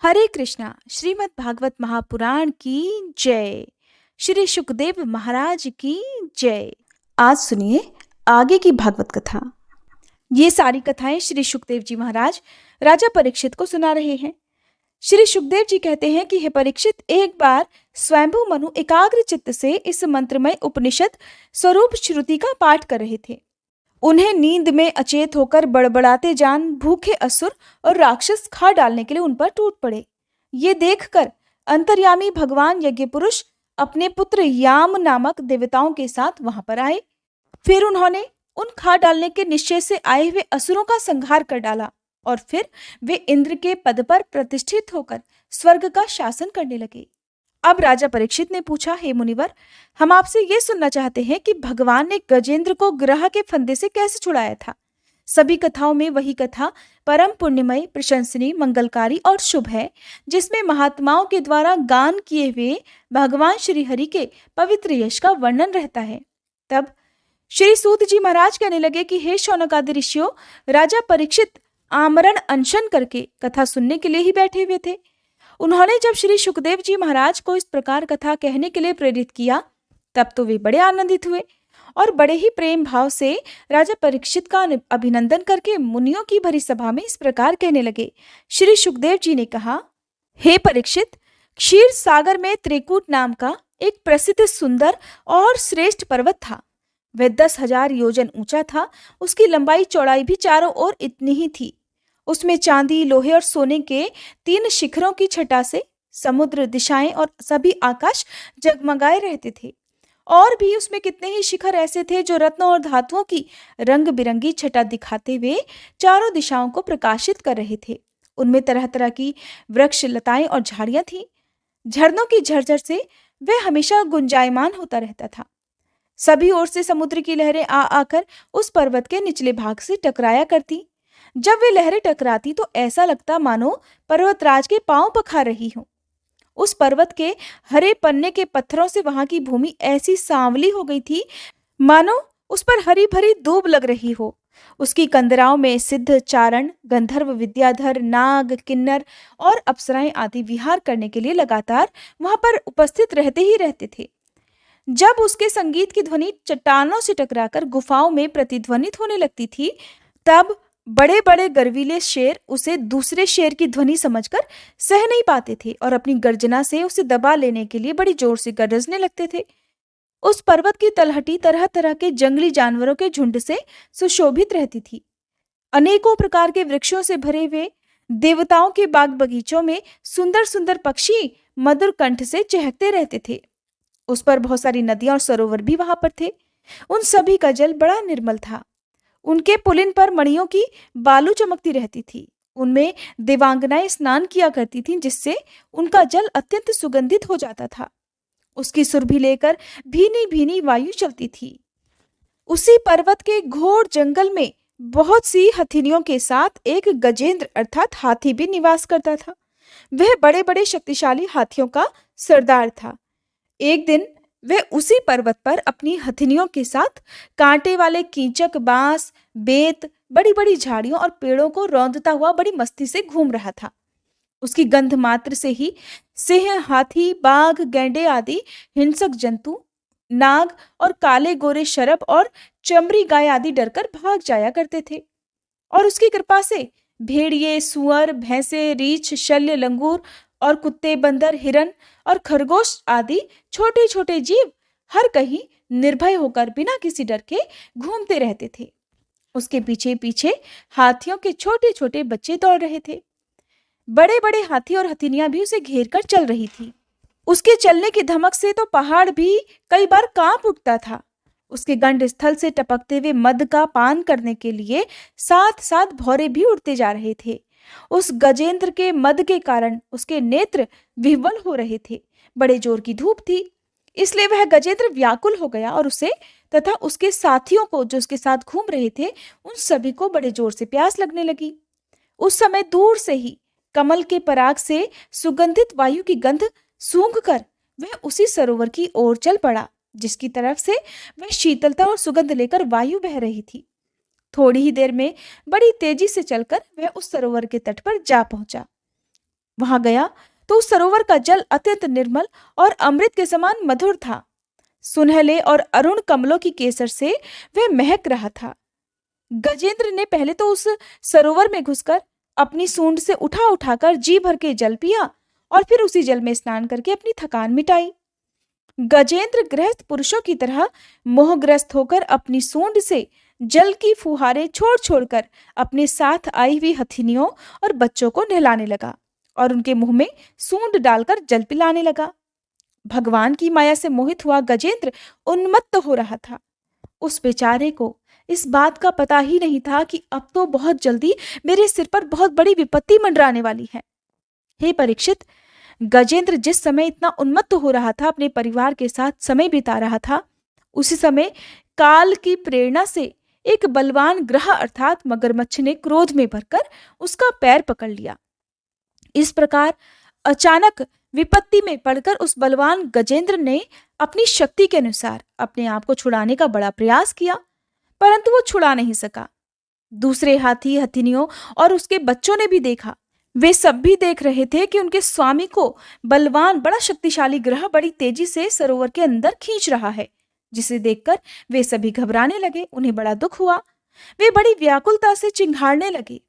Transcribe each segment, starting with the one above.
हरे कृष्णा। श्रीमद् भागवत महापुराण की जय। श्री सुखदेव महाराज की जय। आज सुनिए आगे की भागवत कथा। ये सारी कथाएं श्री सुखदेव जी महाराज राजा परीक्षित को सुना रहे हैं। श्री सुखदेव जी कहते हैं कि हे परीक्षित, एक बार स्वयंभू मनु एकाग्र चित्त से इस मंत्रमय उपनिषद स्वरूप श्रुति का पाठ कर रहे थे। उन्हें नींद में अचेत होकर बड़बड़ाते जान भूखे असुर और राक्षस खा डालने के लिए उन पर टूट पड़े। ये देखकर अंतर्यामी भगवान यज्ञ पुरुष अपने पुत्र याम नामक देवताओं के साथ वहां पर आए। फिर उन्होंने उन खा डालने के निश्चय से आए हुए असुरों का संहार कर डाला और फिर वे इंद्र के पद पर प्रतिष्ठित होकर स्वर्ग का शासन करने लगे। अब राजा परीक्षित ने पूछा, हे मुनिवर, हम आपसे ये सुनना चाहते हैं कि भगवान ने गजेंद्र को ग्रह के फंदे से कैसे छुड़ाया था। सभी कथाओं में वही कथा परम पुण्यमय, प्रशंसनीय, मंगलकारी और शुभ है, जिसमें महात्माओं के द्वारा गान किए हुए भगवान श्री हरि के पवित्र यश का वर्णन रहता है। तब श्री सूत जी महाराज कहने लगे कि हे शौनक आदि ऋषियों, राजा परीक्षित आमरण अनशन करके कथा सुनने के लिए ही बैठे हुए थे। उन्होंने जब श्री सुखदेव जी महाराज को इस प्रकार कथा कहने के लिए प्रेरित किया, तब तो वे बड़े आनंदित हुए और बड़े ही प्रेम भाव से राजा परीक्षित का अभिनंदन करके मुनियों की भरी सभा में इस प्रकार कहने लगे। श्री सुखदेव जी ने कहा, हे परीक्षित, क्षीर सागर में त्रिकूट नाम का एक प्रसिद्ध सुंदर और श्रेष्ठ पर्वत था। वह 10,000 योजन ऊंचा था। उसकी लंबाई चौड़ाई भी चारों ओर इतनी ही थी। उसमें चांदी, लोहे और सोने के 3 शिखरों की छटा से समुद्र, दिशाएं और सभी आकाश जगमगाए रहते थे। और भी उसमें कितने ही शिखर ऐसे थे जो रत्नों और धातुओं की रंग बिरंगी छटा दिखाते हुए चारों दिशाओं को प्रकाशित कर रहे थे। उनमें तरह तरह की वृक्ष, लताएं और झाड़ियां थीं। झरनों की झरझर से वह हमेशा गुंजायमान होता रहता था। सभी ओर से समुद्र की लहरें आ आकर उस पर्वत के निचले भाग से टकराया करती। जब वे लहरें टकराती तो ऐसा लगता मानो पर्वतराज के पांव पखार रही हों। उस पर्वत के हरे पन्ने के पत्थरों से वहां की भूमि ऐसी सांवली हो गई थी मानो उस पर हरी भरी दूब लग रही हो। उसकी कंदराओं में सिद्ध, चारण, गंधर्व, विद्याधर, नाग, किन्नर और अप्सराएं आदि विहार करने के लिए लगातार वहां पर उपस्थित रहते ही रहते थे। जब उसके संगीत की ध्वनि चट्टानों से टकराकर गुफाओं में प्रतिध्वनित होने लगती थी, तब बड़े बड़े गर्वीले शेर उसे दूसरे शेर की ध्वनि समझकर सह नहीं पाते थे और अपनी गर्जना से उसे दबा लेने के लिए बड़ी जोर से गरजने लगते थे। उस पर्वत की तलहटी तरह तरह के जंगली जानवरों के झुंड से सुशोभित रहती थी। अनेकों प्रकार के वृक्षों से भरे हुए देवताओं के बाग बगीचों में सुंदर सुंदर पक्षी मधुर कंठ से चहकते रहते थे। उस पर बहुत सारी नदियां और सरोवर भी वहां पर थे। उन सभी का जल बड़ा निर्मल था। उनके पुलिन पर मणियों की बालू चमकती रहती थी। उनमें देवांगनाएं स्नान किया करती थीं, जिससे उनका जल अत्यंत सुगंधित हो जाता था। उसकी सुरभि लेकर भीनी भीनी वायु चलती थी। उसी पर्वत के घोर जंगल में बहुत सी हथिनियों के साथ एक गजेंद्र अर्थात हाथी भी निवास करता था। वह बड़े बड़े शक्तिशाली हाथियों का सरदार था। एक दिन वह उसी पर्वत पर अपनी हथिनियों के साथ कांटे वाले कीचक, बांस, बेत, बड़ी बड़ी झाड़ियों और पेड़ों को रौंदता हुआ बड़ी मस्ती से घूम रहा था। उसकी गंध मात्र से ही सिंह, हाथी, बाघ, गैंडे आदि हिंसक जंतु, नाग और काले गोरे शरभ और चमड़ी गाय आदि डरकर भाग जाया करते थे। और उसकी कृपा से भेड़िए, सुअर, भैंसे, रीछ, शल्य, लंगूर और कुत्ते, बंदर, हिरन और खरगोश आदि छोटे छोटे जीव हर कहीं निर्भय होकर बिना किसी डर के घूमते रहते थे। उसके पीछे पीछे हाथियों के छोटे छोटे बच्चे दौड़ रहे थे। बड़े बड़े हाथी और हथिनियां भी उसे घेर कर चल रही थी। उसके चलने की धमक से तो पहाड़ भी कई बार कांप उठता था। उसके गंड स्थल से टपकते हुए मद का पान करने के लिए साथ साथ भौरे भी उड़ते जा रहे थे। उस गजेंद्र के मद के कारण उसके नेत्र विह्वल हो रहे थे। बड़े जोर की धूप थी, इसलिए वह गजेंद्र व्याकुल हो गया और उसे तथा उसके साथियों को जो उसके साथ घूम रहे थे, उन सभी को बड़े जोर से प्यास लगने लगी। उस समय दूर से ही कमल के पराग से सुगंधित वायु की गंध सूंघकर वह उसी सरोवर की ओर चल पड़ा, जिसकी तरफ से वह शीतलता और सुगंध लेकर वायु बह रही थी। थोड़ी ही देर में बड़ी तेजी से चलकर वह उस सरोवर के तट पर जा पहुंचा। वहां गया तो उस सरोवर का जल अत्यंत निर्मल और अमृत के समान मधुर था। सुनहले और अरुण कमलों की केसर से वह महक रहा था। गजेंद्र ने पहले तो उस सरोवर में घुसकर अपनी सूंड से उठा उठाकर जी भर के जल पिया और फिर उसी जल में स्नान करके अपनी थकान मिटाई। गजेंद्र गृहस्थ पुरुषों की तरह मोहग्रस्त होकर अपनी सूंड से जल की फुहारें छोड़ छोड़कर अपने साथ आई हुई हथिनियों और बच्चों को नहलाने लगा और उनके मुंह में सूंड डालकर जल पिलाने लगा। भगवान की माया से मोहित हुआ गजेंद्र उन्मत्त हो रहा था। उस बेचारे को इस बात का पता ही नहीं था कि अब तो बहुत जल्दी मेरे सिर पर बहुत बड़ी विपत्ति मंडराने वाली है। हे परीक्षित, गजेंद्र जिस समय इतना उन्मत्त हो रहा था, अपने परिवार के साथ समय बिता रहा था, उसी समय काल की प्रेरणा से एक बलवान ग्रह अर्थात मगरमच्छ ने क्रोध में भरकर उसका पैर पकड़ लिया। इस प्रकार अचानक विपत्ति में पड़कर उस बलवान गजेंद्र ने अपनी शक्ति के अनुसार अपने आप को छुड़ाने का बड़ा प्रयास किया, परंतु वो छुड़ा नहीं सका। दूसरे हाथी हथिनियों और उसके बच्चों ने भी देखा। वे सब भी देख रहे थे कि उनके स्वामी को बलवान बड़ा शक्तिशाली ग्रह बड़ी तेजी से सरोवर के अंदर खींच रहा है, जिसे देखकर वे सभी घबराने लगे। उन्हें बड़ा दुख हुआ। वे बड़ी व्याकुलता से चिंघाड़ने लगे।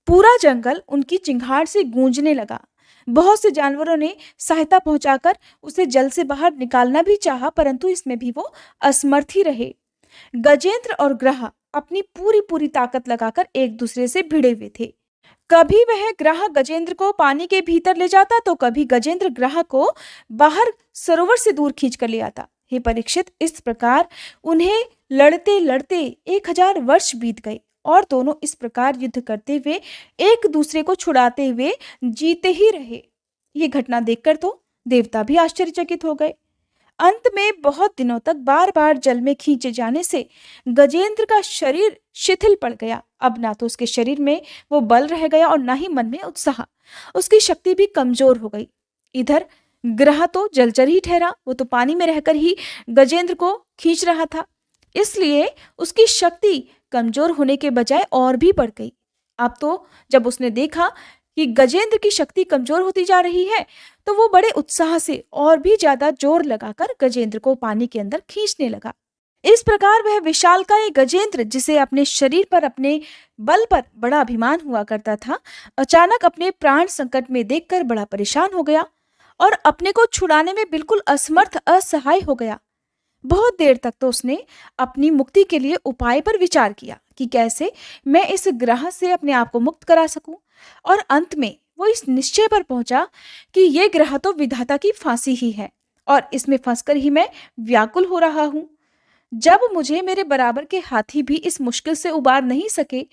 पूरा जंगल उनकी चिंघाड़ से गूंजने लगा। बहुत से जानवरों ने सहायता पहुंचाकर उसे जल से बाहर निकालना भी चाहा, परंतु इसमें भी वो असमर्थ ही रहे। गजेंद्र और ग्रह अपनी पूरी पूरी ताकत लगाकर एक दूसरे से भिड़े हुए थे। कभी वह ग्रह गजेंद्र को पानी के भीतर ले जाता तो कभी गजेंद्र ग्रह को बाहर सरोवर से दूर खींच कर ले आता। हे परीक्षित, इस प्रकार उन्हें लड़ते लड़ते 1000 वर्ष बीत गए और दोनों इस प्रकार युद्ध करते हुए एक दूसरे को छुड़ाते हुए जीते ही रहे। ये घटना देखकर तो देवता भी आश्चर्यचकित हो गए। अंत में बहुत दिनों तक बार बार जल में खींचे जाने से गजेंद्र का शरीर शिथिल पड़ गया। अब ना तो उसके शरीर में वो बल रह गया और ना ही मन में उत्साह। उसकी शक्ति भी कमजोर हो गई। इधर ग्रह तो जलचर ही ठहरा, वो तो पानी में रहकर ही गजेंद्र को खींच रहा था, इसलिए उसकी शक्ति कमजोर होने के बजाय और भी बढ़ गई। अब तो जब उसने देखा कि गजेंद्र की शक्ति कमजोर होती जा रही है, तो वो बड़े उत्साह से और भी ज्यादा जोर लगाकर गजेंद्र को पानी के अंदर खींचने लगा। इस प्रकार वह विशालकाय गजेंद्र, जिसे अपने शरीर पर अपने बल पर बड़ा अभिमान हुआ करता था, अचानक अपने प्राण संकट में देखकर बड़ा परेशान हो गया और अपने को छुड़ाने में बिल्कुल असमर्थ असहाय हो गया। बहुत देर तक तो उसने अपनी मुक्ति के लिए उपाय पर विचार किया कि कैसे मैं इस ग्रह से अपने आप को मुक्त करा सकूं, और अंत में वो इस निश्चय पर पहुंचा कि ये ग्रह तो विधाता की फांसी ही है और इसमें फंसकर ही मैं व्याकुल हो रहा हूं। जब मुझे मेरे बराबर के हाथी भी इस मुश्किल से उबार नहीं सके,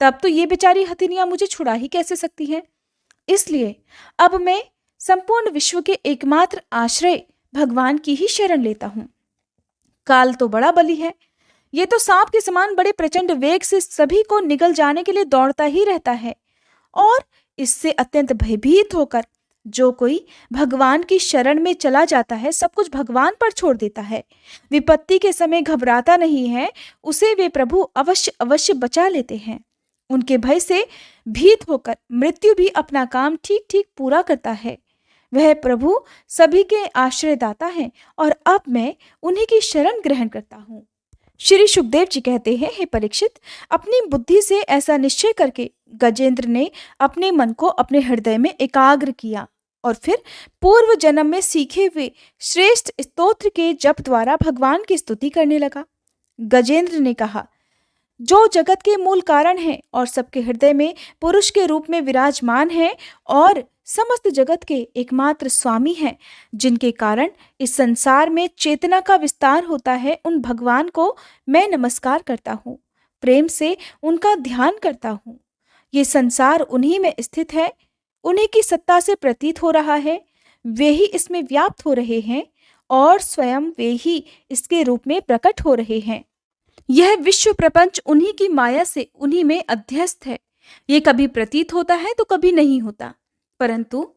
तब तो ये बेचारी हथिनियां मुझे छुड़ा ही कैसे सकती हैं। इसलिए अब मैं संपूर्ण विश्व के एकमात्र आश्रय भगवान की ही शरण लेता हूं। काल तो बड़ा बली है, ये तो सांप के समान बड़े प्रचंड वेग से सभी को निगल जाने के लिए दौड़ता ही रहता है, और इससे अत्यंत भयभीत होकर जो कोई भगवान की शरण में चला जाता है, सब कुछ भगवान पर छोड़ देता है, विपत्ति के समय घबराता नहीं है, उसे वे प्रभु अवश्य अवश्य बचा लेते हैं। उनके भय से भीत होकर मृत्यु भी अपना काम ठीक ठीक पूरा करता है। वह प्रभु सभी के आश्रयदाता हैं और अब मैं उन्हीं की शरण ग्रहण करता हूँ। श्री सुखदेव जी कहते हैं, हे परीक्षित, अपनी बुद्धि से ऐसा निश्चय करके गजेंद्र ने अपने मन को अपने हृदय में एकाग्र किया और फिर पूर्व जन्म में सीखे हुए श्रेष्ठ स्तोत्र के जप द्वारा भगवान की स्तुति करने लगा। गजेंद्र ने कहा, जो जगत के मूल कारण है और सबके हृदय में पुरुष के रूप में विराजमान है और समस्त जगत के एकमात्र स्वामी हैं, जिनके कारण इस संसार में चेतना का विस्तार होता है, उन भगवान को मैं नमस्कार करता हूँ, प्रेम से उनका ध्यान करता हूँ। ये संसार उन्हीं में स्थित है, उन्हीं की सत्ता से प्रतीत हो रहा है, वे ही इसमें व्याप्त हो रहे हैं और स्वयं वे ही इसके रूप में प्रकट हो रहे हैं। यह विश्व प्रपंच उन्हीं की माया से उन्हीं में अध्यस्त है। ये कभी प्रतीत होता है तो कभी नहीं होता, परंतु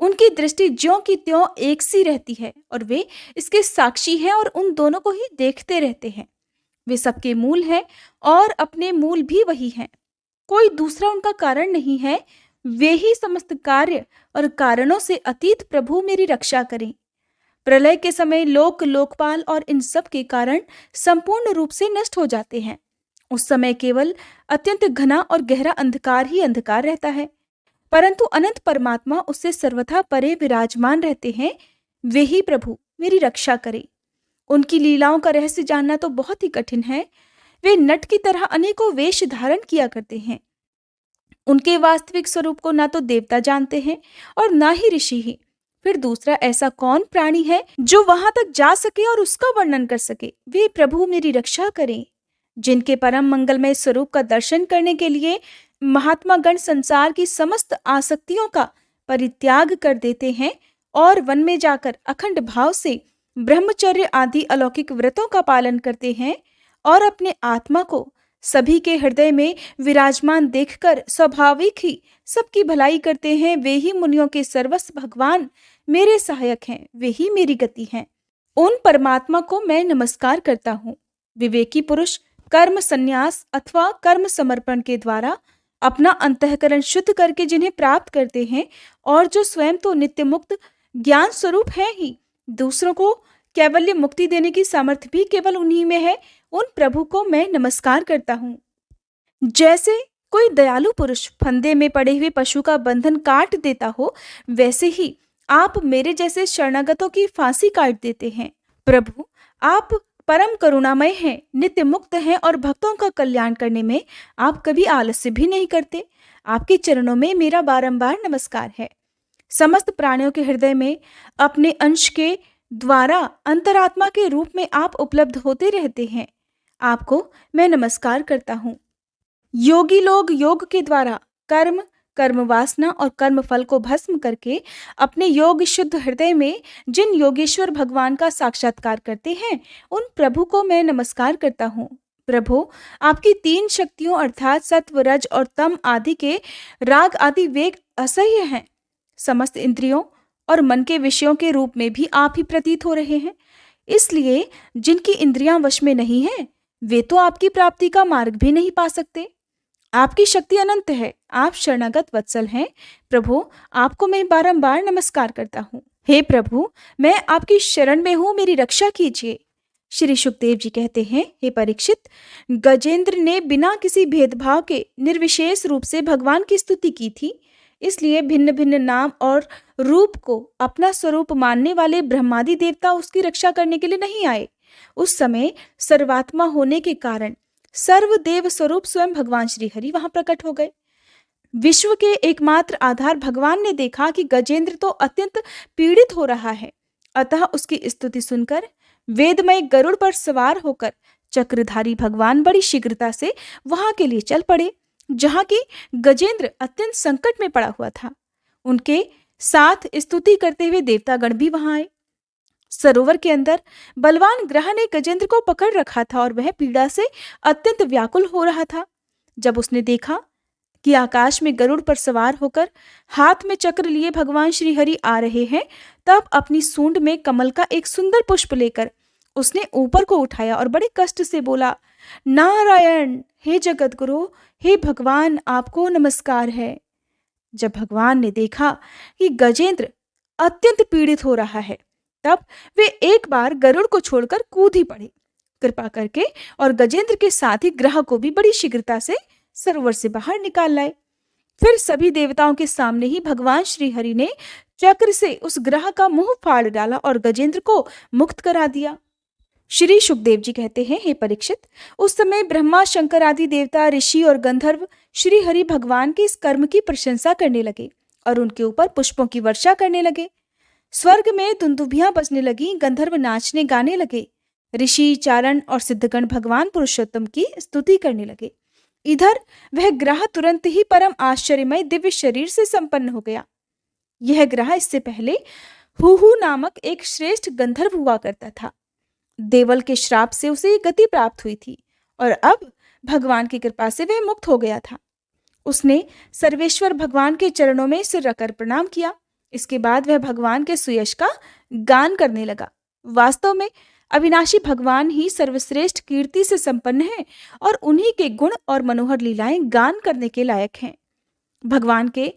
उनकी दृष्टि ज्यों की त्यों एक सी रहती है और वे इसके साक्षी हैं और उन दोनों को ही देखते रहते हैं। वे सबके मूल हैं और अपने मूल भी वही हैं। कोई दूसरा उनका कारण नहीं है, वे ही समस्त कार्य और कारणों से अतीत प्रभु मेरी रक्षा करें। प्रलय के समय लोकपाल और इन सब के कारण संपूर्ण रूप से नष्ट हो जाते हैं। उस समय केवल अत्यंत घना और गहरा अंधकार ही अंधकार रहता है, परंतु अनंत परमात्मा उससे सर्वथा परे विराजमान रहते हैं। वे ही प्रभु मेरी रक्षा करें। उनकी लीलाओं का रहस्य जानना तो बहुत ही कठिन है। वे नट की तरह अनेकों वेश धारण किया करते हैं। उनके वास्तविक स्वरूप को ना तो देवता जानते हैं और ना ही ऋषि ही। फिर दूसरा ऐसा कौन प्राणी है जो वहां तक जा सके और उसका वर्णन कर सके। वे प्रभु मेरी रक्षा करें। जिनके परम मंगलमय स्वरूप का दर्शन करने के लिए महात्मा गण संसार की समस्त आसक्तियों का परित्याग कर देते हैं और वन में जाकर अखंड भाव से ब्रह्मचर्य आदि अलौकिक व्रतों का पालन करते हैं और अपने आत्मा को सभी के हृदय में विराजमान देखकर स्वाभाविक ही सबकी भलाई करते हैं। वे ही मुनियों के सर्वस्व भगवान मेरे सहायक हैं। वे ही मेरी गति हैं। उन परमात्मा को मैं नमस्कार करता हूँ। विवेकी पुरुष कर्म संन्यास अथवा कर्म समर्पण के द्वारा अपना अंतःकरण शुद्ध करके जिन्हें प्राप्त करते हैं और जो स्वयं तो नित्य मुक्त ज्ञान स्वरूप है ही, दूसरों को कैवल्य मुक्ति देने की सामर्थ्य भी केवल उन्हीं में है, उन प्रभु को मैं नमस्कार करता हूँ। जैसे कोई दयालु पुरुष फंदे में पड़े हुए पशु का बंधन काट देता हो, वैसे ही आप मेरे जैसे शरणागतों की फांसी काट देते हैं। प्रभु आप परम करुणामय हैं, नित्य मुक्त हैं और भक्तों का कल्याण करने में आप कभी आलस्य भी नहीं करते। आपके चरणों में मेरा बारंबार नमस्कार है। समस्त प्राणियों के हृदय में अपने अंश के द्वारा अंतरात्मा के रूप में आप उपलब्ध होते रहते हैं। आपको मैं नमस्कार करता हूँ। योगी लोग योग के द्वारा कर्म वासना और कर्म फल को भस्म करके अपने योग शुद्ध हृदय में जिन योगेश्वर भगवान का साक्षात्कार करते हैं, उन प्रभु को मैं नमस्कार करता हूँ। प्रभु आपकी तीन शक्तियों अर्थात सत्व रज और तम आदि के राग आदि वेग असह्य हैं। समस्त इंद्रियों और मन के विषयों के रूप में भी आप ही प्रतीत हो रहे हैं। इसलिए जिनकी इंद्रियां वश में नहीं है, वे तो आपकी प्राप्ति का मार्ग भी नहीं पा सकते। आपकी शक्ति अनंत है। आप शरणागत वत्सल हैं। प्रभु आपको मैं बारंबार नमस्कार करता हूँ। हे प्रभु मैं आपकी शरण में हूँ, मेरी रक्षा कीजिए। श्री सुखदेव जी कहते हैं, हे परीक्षित, गजेंद्र ने बिना किसी भेदभाव के निर्विशेष रूप से भगवान की स्तुति की थी। इसलिए भिन्न भिन्न नाम और रूप को अपना स्वरूप मानने वाले ब्रह्मादि देवता उसकी रक्षा करने के लिए नहीं आए। उस समय सर्वात्मा होने के कारण सर्वदेव स्वरूप स्वयं भगवान श्री हरि वहां प्रकट हो गए। विश्व के एकमात्र आधार भगवान ने देखा कि गजेंद्र तो अत्यंत पीड़ित हो रहा है, अतः उसकी स्तुति सुनकर वेदमय गरुड़ पर सवार होकर चक्रधारी भगवान बड़ी शीघ्रता से वहां के लिए चल पड़े, जहां की गजेंद्र अत्यंत संकट में पड़ा हुआ था। उनके साथ स्तुति करते हुए देवतागण भी वहां आए। सरोवर के अंदर बलवान ग्रह ने गजेंद्र को पकड़ रखा था और वह पीड़ा से अत्यंत व्याकुल हो रहा था। जब उसने देखा कि आकाश में गरुड़ पर सवार होकर हाथ में चक्र लिए भगवान श्री हरि आ रहे हैं, तब अपनी सूंड में कमल का एक सुंदर पुष्प लेकर उसने ऊपर को उठाया और बड़े कष्ट से बोला, नारायण, हे जगत गुरु, हे भगवान, आपको नमस्कार है। जब भगवान ने देखा कि गजेंद्र अत्यंत पीड़ित हो रहा है, तब वे एक बार गरुड़ को छोड़कर कूद ही पड़े। कृपा करके और गजेंद्र के साथ ही ग्रह को भी बड़ी शीघ्रता से सरोवर से बाहर निकाल लाए। फिर सभी देवताओं के सामने ही भगवान श्री हरि ने चक्र से उस ग्रह का मुंह फाड़ डाला और गजेंद्र को मुक्त करा दिया। श्री सुखदेव जी कहते हैं, हे परीक्षित, उस समय ब्रह्मा शंकर आदि देवता, ऋषि और गंधर्व श्री हरि भगवान के इस कर्म की प्रशंसा करने लगे और उनके ऊपर पुष्पों की वर्षा करने लगे। स्वर्ग में दुंदुभियां बजने लगी, गंधर्व नाचने गाने लगे, ऋषि, चारण और सिद्धगण भगवान पुरुषोत्तम की स्तुति करने लगे। इधर वह ग्रह तुरंत ही परम आश्चर्यमय दिव्य शरीर से संपन्न हो गया। यह ग्रह इससे पहले हुहु नामक एक श्रेष्ठ गंधर्व हुआ करता था। देवल के श्राप से उसे गति प्राप्त हुई थी और अब भगवान की कृपा से वह मुक्त हो गया था। उसने सर्वेश्वर भगवान के चरणों में सिर रखकर प्रणाम किया। इसके बाद वह भगवान के सुयश का गान करने लगा। वास्तव में अविनाशी भगवान ही सर्वश्रेष्ठ कीर्ति से संपन्न है और उन्हीं के गुण और मनोहर लीलाएं गान करने के लायक हैं। भगवान के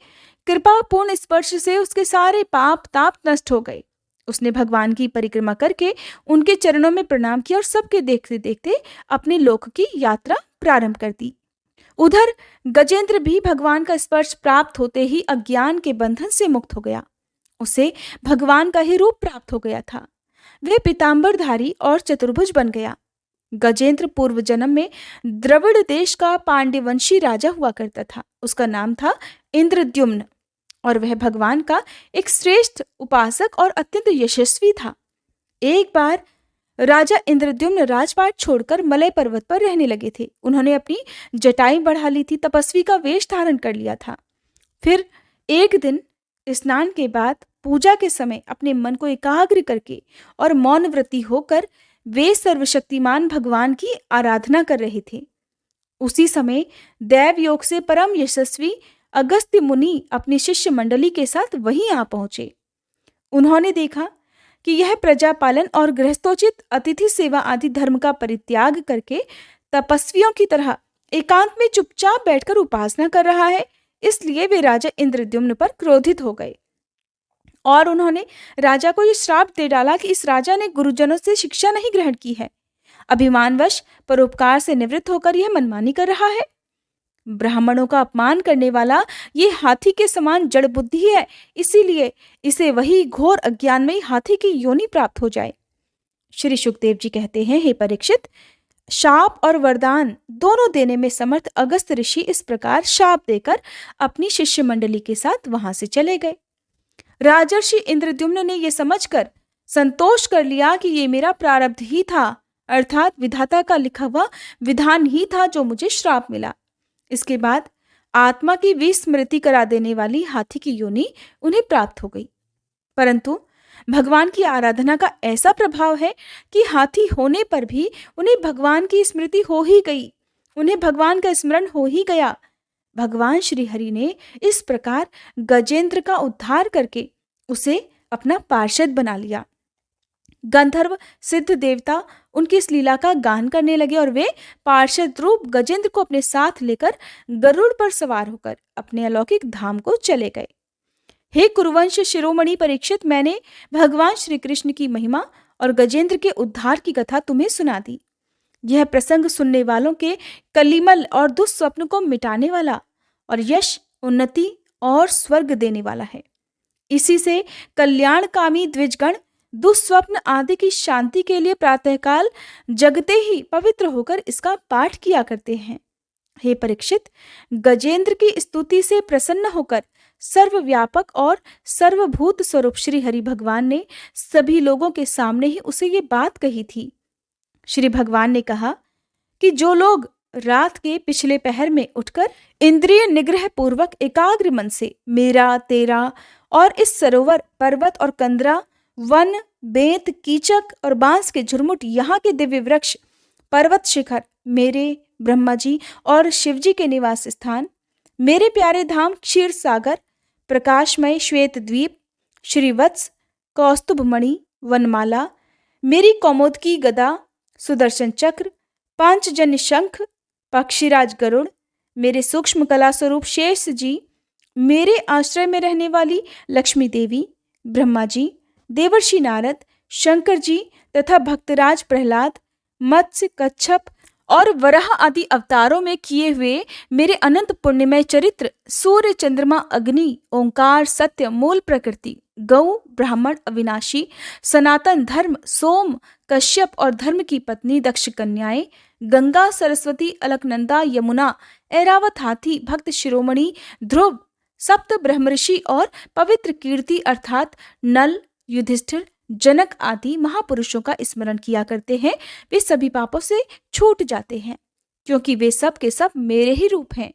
कृपापूर्ण स्पर्श से उसके सारे पाप ताप नष्ट हो गए। उसने भगवान की परिक्रमा करके उनके चरणों में प्रणाम किया और सबके देखते देखते अपने लोक की यात्रा प्रारंभ कर दी। उधर गजेंद्र भी भगवान का स्पर्श प्राप्त होते ही अज्ञान के बंधन से मुक्त हो गया। उसे भगवान का ही रूप प्राप्त हो गया था। वह पीतांबरधारी और चतुर्भुज बन गया। गजेंद्र पूर्व जन्म में द्रविड़ देश का पांड्यवंशी राजा हुआ करता था। उसका नाम था इंद्रद्युम्न और वह भगवान का एक श्रेष्ठ उपासक और अत्यंत यशस्वी था। एक बार राजा इंद्रद्युम्न राजपाट छोड़कर मलय पर्वत पर रहने लगे थे। उन्होंने अपनी जटाई बढ़ा ली थी, तपस्वी का वेश धारण कर लिया था। फिर एक दिन स्नान के बाद पूजा के समय अपने मन को एकाग्र करके और मौन व्रती होकर वे सर्वशक्तिमान भगवान की आराधना कर रहे थे। उसी समय दैव योग से परम यशस्वी अगस्त्य मुनि अपनी शिष्य मंडली के साथ वहीं आ पहुंचे। उन्होंने देखा कि यह प्रजा पालन और गृहस्थोचित अतिथि सेवा आदि धर्म का परित्याग करके तपस्वियों की तरह एकांत में चुपचाप बैठकर उपासना कर रहा है। इसलिए वे राजा इंद्रद्युम्न पर क्रोधित हो गए और उन्होंने राजा को यह श्राप दे डाला कि इस राजा ने गुरुजनों से शिक्षा नहीं ग्रहण की है। अभिमानवश परोपकार से निवृत्त होकर यह मनमानी कर रहा है। ब्राह्मणों का अपमान करने वाला ये हाथी के समान जड़ बुद्धि है, इसीलिए इसे वही घोर अज्ञान में हाथी की योनि प्राप्त हो जाए। श्री सुखदेव जी कहते हैं, हे परीक्षित, शाप और वरदान दोनों देने में समर्थ अगस्त ऋषि इस प्रकार शाप देकर अपनी शिष्य मंडली के साथ वहां से चले गए। राजर्षि इंद्रद्युम्न ने यह समझकर संतोष कर लिया कि ये मेरा प्रारब्ध ही था, अर्थात विधाता का लिखा हुआ विधान ही था जो मुझे श्राप मिला। इसके बाद आत्मा की विस्मृति करा देने वाली हाथी की योनि उन्हें प्राप्त हो गई। परंतु भगवान की आराधना का ऐसा प्रभाव है कि हाथी होने पर भी उन्हें भगवान की स्मृति हो ही गई, उन्हें भगवान का स्मरण हो ही गया। भगवान श्री हरि ने इस प्रकार गजेंद्र का उद्धार करके उसे अपना पार्षद बना लिया। गंधर्व सिद्ध देवता उनकी इस लीला का गान करने लगे और वे पार्षद रूप गजेंद्र को अपने साथ लेकर गरुड़ पर सवार होकर अपने अलौकिक धाम को चले गए। हे कुरुवंश शिरोमणि परीक्षित, मैंने भगवान श्री कृष्ण की महिमा और गजेंद्र के उद्धार की कथा तुम्हें सुना दी। यह प्रसंग सुनने वालों के कलिमल और दुस्वप्न को मिटाने वाला और यश, उन्नति और स्वर्ग देने वाला है। इसी से कल्याणकामी द्विजगण दुस्वप्न आदि की शांति के लिए प्रातःकाल जगते ही पवित्र होकर इसका पाठ किया करते हैं। हे परीक्षित, गजेंद्र की स्तुति से प्रसन्न होकर सर्वव्यापक और सर्वभूत स्वरूप श्री हरि भगवान ने सभी लोगों के सामने ही उसे ये बात कही थी। श्री भगवान ने कहा कि जो लोग रात के पिछले पहर में उठकर इंद्रिय निग्रह पूर्वक एकाग्र मन से मेरा, तेरा और इस सरोवर, पर्वत और कंदरा, वन, बेंत, कीचक और बांस के झुरमुट, यहाँ के दिव्य वृक्ष, पर्वत शिखर, मेरे, ब्रह्मा जी और शिव जी के निवास स्थान, मेरे प्यारे धाम क्षीर सागर, प्रकाशमय श्वेत द्वीप, श्रीवत्स, कौस्तुभ मणि, वनमाला, मेरी कौमुदकी गदा, सुदर्शन चक्र, पांचजन्य शंख, पक्षीराज गरुड़, मेरे सूक्ष्म कला स्वरूप शेष जी, मेरे आश्रय में रहने वाली लक्ष्मी देवी, ब्रह्मा जी, देवर्षि नारद, शंकर जी तथा भक्तराज प्रहलाद, मत्स्य, कच्छप और वराह आदि अवतारों में किए हुए मेरे अनंत पुण्यमय चरित्र, सूर्य, चंद्रमा, अग्नि, ओंकार, सत्य, मूल प्रकृति, गौ, ब्राह्मण, अविनाशी, सनातन धर्म, सोम, कश्यप और धर्म की पत्नी दक्ष कन्याएं, गंगा, सरस्वती, अलकनंदा, यमुना, ऐरावत हाथी, भक्त शिरोमणि, ध्रुव, सप्त ब्रह्मऋषि और पवित्र कीर्ति अर्थात नल, युधिष्ठिर, जनक आदि महापुरुषों का स्मरण किया करते हैं, वे सभी पापों से छूट जाते हैं, क्योंकि वे सब के सब मेरे ही रूप हैं।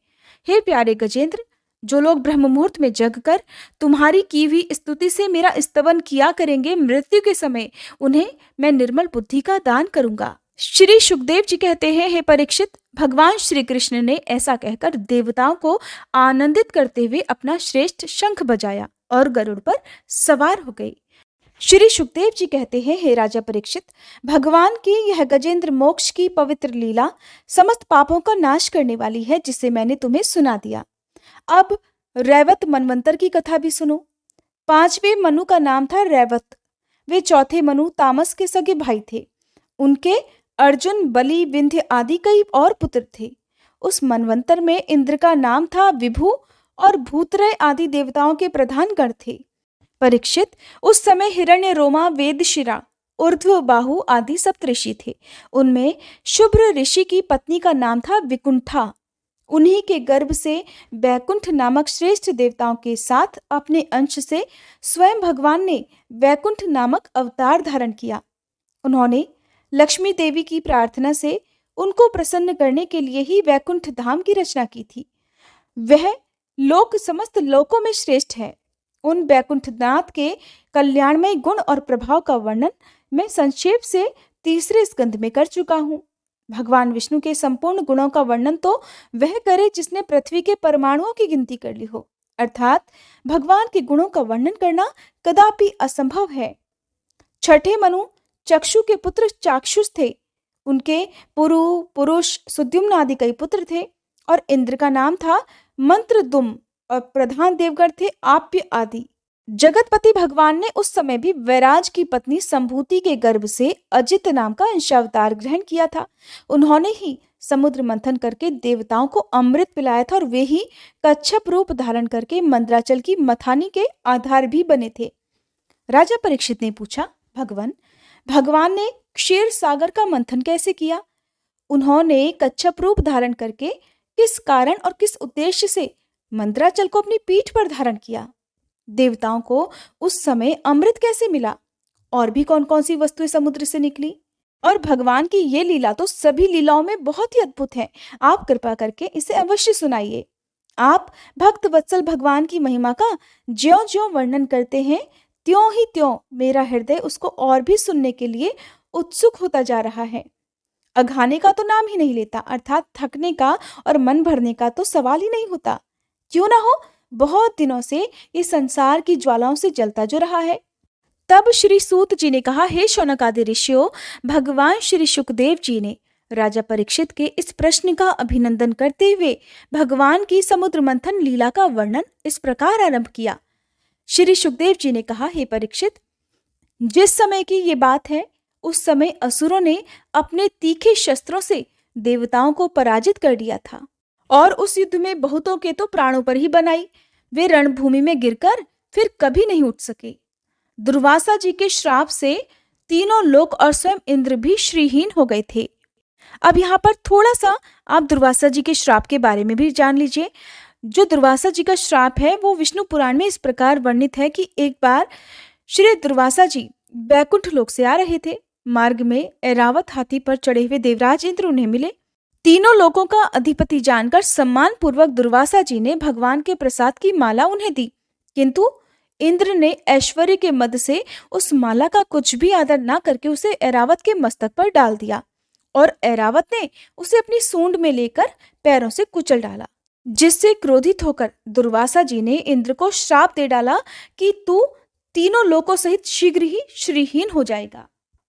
हे प्यारे गजेंद्र, जो लोग ब्रह्म मुहूर्त में जगकर तुम्हारी की हुई स्तुति से मेरा स्तवन किया करेंगे, मृत्यु के समय उन्हें मैं निर्मल बुद्धि का दान करूंगा। श्री सुखदेव जी कहते हैं, हे परीक्षित, भगवान श्री कृष्ण ने ऐसा कहकर देवताओं को आनंदित करते हुए अपना श्रेष्ठ शंख बजाया और गरुड़ पर सवार हो गए। श्री सुखदेव जी कहते हैं, हे राजा परीक्षित, भगवान की यह गजेंद्र मोक्ष की पवित्र लीला समस्त पापों का नाश करने वाली है, जिसे मैंने तुम्हें सुना दिया। अब रैवत मनवंतर की कथा भी सुनो। 5वें मनु का नाम था रैवत। वे चौथे मनु तामस के सगे भाई थे। उनके अर्जुन, बलि, विंध्य आदि कई और पुत्र थे। उस मनवंतर में इंद्र का नाम था विभु और भूतरय आदि देवताओं के प्रधान गण थे। परीक्षित, उस समय हिरण्य रोमा, वेदशिरा, ऊर्ध्व बाहु आदि सप्तऋषि थे। उनमें शुभ्र ऋषि की पत्नी का नाम था विकुंठा। उन्हीं के गर्भ से वैकुंठ नामक श्रेष्ठ देवताओं के साथ अपने अंश से स्वयं भगवान ने वैकुंठ नामक अवतार धारण किया। उन्होंने लक्ष्मी देवी की प्रार्थना से उनको प्रसन्न करने के लिए ही वैकुंठ धाम की रचना की थी। वह लोक समस्त लोकों में श्रेष्ठ है। उन वैकुंठनाथ के कल्याणमय गुण और प्रभाव का वर्णन मैं संक्षेप से तीसरे स्कंध में कर चुका हूँ। भगवान विष्णु के संपूर्ण गुणों का वर्णन तो वह करे जिसने पृथ्वी के परमाणुओं की गिनती कर ली हो, अर्थात भगवान के गुणों का वर्णन करना कदापि असंभव है। छठे मनु चक्षु के पुत्र चाक्षुष थे। उनके पुरु, पुरुष, सुद्युम्न आदि कई पुत्र थे और इंद्र का नाम था मंत्रदुम और प्रधान देवगण थे आप्य आदि। जगतपति भगवान ने उस समय भी वैराज की पत्नी संभूति के गर्भ से अजित नाम का अंशावतार ग्रहण किया था। उन्होंने ही समुद्र मंथन करके देवताओं को अमृत पिलाया था और वे ही कच्छप रूप धारण करके मंद्राचल की मथानी के आधार भी बने थे। राजा परीक्षित ने पूछा, भगवान ने क्षीर सागर का मंथन कैसे किया? उन्होंने कच्छप रूप धारण करके किस कारण और किस उद्देश्य से मंद्राचल को अपनी पीठ पर धारण किया? देवताओं को उस समय अमृत कैसे मिला? और भी कौन कौन सी वस्तुएं समुद्र से निकली? और भगवान की ये लीला तो सभी लीलाओं में बहुत ही अद्भुत है। आप कृपा करके इसे अवश्य सुनाइए। आप भक्त वत्सल भगवान की महिमा का ज्यों ज्यों वर्णन करते हैं, त्यों ही त्यों मेरा हृदय उसको और भी सुनने के लिए उत्सुक होता जा रहा है। अघाने का तो नाम ही नहीं लेता, अर्थात थकने का और मन भरने का तो सवाल ही नहीं होता। क्यों ना हो, बहुत दिनों से ये संसार की ज्वालाओं से जलता जो रहा है। तब श्री सूत जी ने कहा, हे शौनक आदि ऋषियों, भगवान श्री शुकदेव जी ने राजा परीक्षित के इस प्रश्न का अभिनंदन करते हुए भगवान की समुद्र मंथन लीला का वर्णन इस प्रकार आरंभ किया। श्री शुकदेव जी ने कहा, हे परीक्षित, जिस समय की ये बात है, उस समय असुरों ने अपने तीखे शस्त्रों से देवताओं को पराजित कर दिया था और उस युद्ध में बहुतों के तो प्राणों पर ही बनाई। वे रणभूमि में गिरकर फिर कभी नहीं उठ सके। दुर्वासा जी के श्राप से तीनों लोक और स्वयं इंद्र भी श्रीहीन हो गए थे। अब यहाँ पर थोड़ा सा आप दुर्वासा जी के श्राप के बारे में भी जान लीजिए। जो दुर्वासा जी का श्राप है वो विष्णु पुराण में इस प्रकार वर्णित है कि एक बार श्री दुर्वासा जी बैकुंठ लोक से आ रहे थे। मार्ग में ऐरावत हाथी पर चढ़े हुए देवराज इंद्र उन्हें मिले। तीनों लोगों का अधिपति जानकर सम्मान पूर्वक दुर्वासा जी ने भगवान के प्रसाद की माला उन्हें दी, किंतु इंद्र ने ऐश्वर्य के मद से उस माला का कुछ भी आदर न करके उसे ऐरावत के मस्तक पर डाल दिया और ऐरावत ने उसे अपनी सूंड में लेकर पैरों से कुचल डाला, जिससे क्रोधित होकर दुर्वासा जी ने इंद्र को श्राप दे डाला कि तू तीनों लोकों सहित शीघ्र ही श्रीहीन हो जाएगा।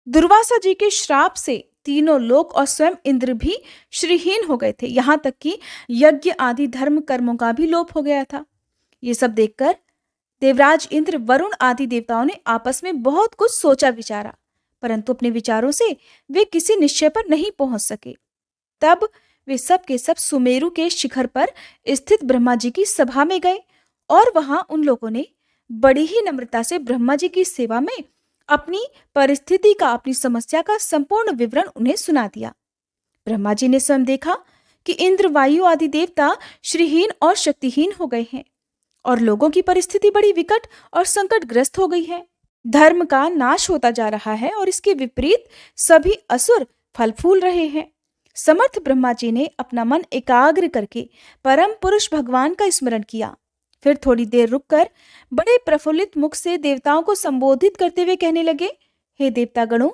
दुर्वासा जी के श्राप से तीनों लोक और स्वयं इंद्र भी श्रीहीन हो गए थे। यहाँ तक कि यज्ञ आदि धर्म कर्मों का भी लोप हो गया था। ये सब देखकर देवराज इंद्र, वरुण आदि देवताओं ने आपस में बहुत कुछ सोचा विचारा, परंतु अपने विचारों से वे किसी निश्चय पर नहीं पहुंच सके। तब वे सब के सब सुमेरु के शिखर पर स्थित ब्रह्मा जी की सभा में गए और वहां उन लोगों ने बड़ी ही नम्रता से ब्रह्मा जी की सेवा में अपनी परिस्थिति का, अपनी समस्या का संपूर्ण विवरण उन्हें सुना दिया। ब्रह्मा जी ने स्वयं देखा कि इंद्र, वायु आदि देवता श्रीहीन और शक्तिहीन हो गए हैं और लोगों की परिस्थिति बड़ी विकट और संकटग्रस्त हो गई है। धर्म का नाश होता जा रहा है और इसके विपरीत सभी असुर फल फूल रहे हैं। समर्थ ब्रह्मा जी ने अपना मन एकाग्र करके परम पुरुष भगवान का स्मरण किया। फिर थोड़ी देर रुककर बड़े प्रफुल्लित मुख से देवताओं को संबोधित करते हुए कहने लगे, हे देवतागणों,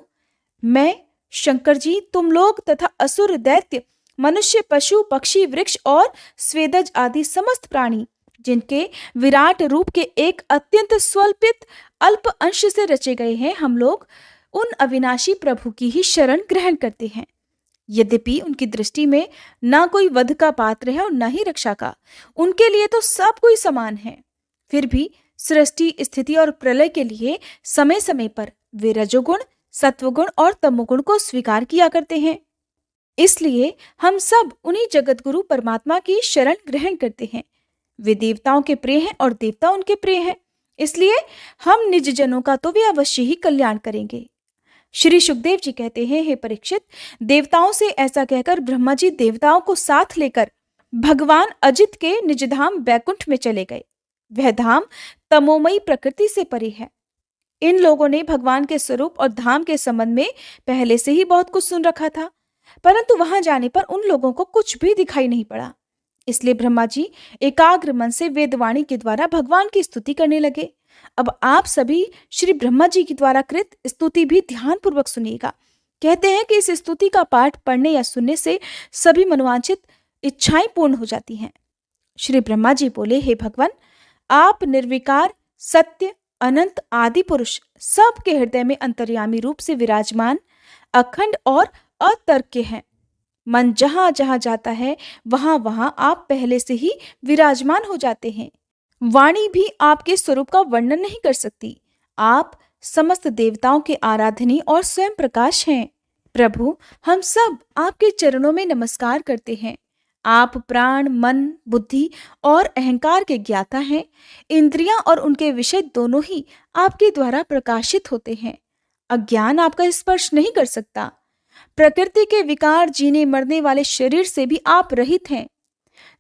मैं शंकर जी, तुम लोग तथा असुर, दैत्य, मनुष्य, पशु, पक्षी, वृक्ष और स्वेदज आदि समस्त प्राणी, जिनके विराट रूप के एक अत्यंत स्वल्पित अल्प अंश से रचे गए हैं, हम लोग उन अविनाशी प्रभु की ही शरण ग्रहण करते हैं, यद्यपि उनकी दृष्टि में ना कोई वध का पात्र है और ना ही रक्षा का, उनके लिए तो सब कोई समान है। फिर भी सृष्टि, स्थिति और प्रलय के लिए समय समय पर वे रजोगुण, सत्वगुण और तमोगुण को स्वीकार किया करते हैं। इसलिए हम सब उन्हीं जगत गुरु परमात्मा की शरण ग्रहण करते हैं। वे देवताओं के प्रिय हैं और देवता उनके प्रिय हैं। इसलिए हम निज जनों का तो वे अवश्य ही कल्याण करेंगे। श्री सुखदेव जी कहते हैं, हे परीक्षित, देवताओं से ऐसा कहकर ब्रह्मा जी देवताओं को साथ लेकर भगवान अजित के निज धाम बैकुंठ में चले गए। वह धाम तमोमयी प्रकृति से परे है। इन लोगों ने भगवान के स्वरूप और धाम के संबंध में पहले से ही बहुत कुछ सुन रखा था, परंतु वहां जाने पर उन लोगों को कुछ भी दिखाई नहीं पड़ा। इसलिए ब्रह्मा जी एकाग्र मन से वेदवाणी के द्वारा भगवान की स्तुति करने लगे। अब आप सभी श्री ब्रह्मा जी के द्वारा कृत स्तुति भी ध्यान पूर्वक सुनिएगा। कहते हैं कि इस स्तुति का पाठ पढ़ने या सुनने से सभी मनोवांछित इच्छाएं पूर्ण हो जाती हैं। श्री ब्रह्मा जी बोले, हे भगवान, आप निर्विकार, सत्य, अनंत, आदि पुरुष, सबके हृदय में अंतर्यामी रूप से विराजमान, अखंड और अतर्क्य हैं। मन जहां जहां जाता है वहां वहां आप पहले से ही विराजमान हो जाते हैं। वाणी भी आपके स्वरूप का वर्णन नहीं कर सकती। आप समस्त देवताओं के आराधनीय और स्वयं प्रकाश हैं। प्रभु, हम सब आपके चरणों में नमस्कार करते हैं। आप प्राण, मन, बुद्धि और अहंकार के ज्ञाता हैं। इंद्रियां और उनके विषय दोनों ही आपके द्वारा प्रकाशित होते हैं। अज्ञान आपका स्पर्श नहीं कर सकता। प्रकृति के विकार, जीने मरने वाले शरीर से भी आप रहित हैं।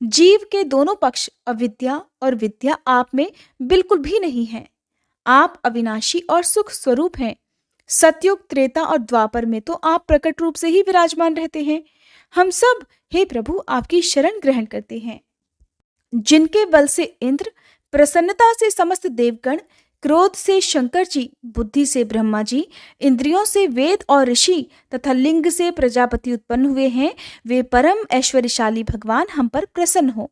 जीव के दोनों पक्ष, अविद्या और विद्या, आप में बिल्कुल भी नहीं है। आप अविनाशी और सुख स्वरूप हैं। सतयुग, त्रेता और द्वापर में तो आप प्रकट रूप से ही विराजमान रहते हैं। हम सब, हे प्रभु, आपकी शरण ग्रहण करते हैं। जिनके बल से इंद्र, प्रसन्नता से समस्त देवगण, क्रोध से शंकर जी, बुद्धि से ब्रह्मा जी, इंद्रियों से वेद और ऋषि तथा लिंग से प्रजापति उत्पन्न हुए हैं, वे परम ऐश्वर्यशाली भगवान हम पर प्रसन्न हो।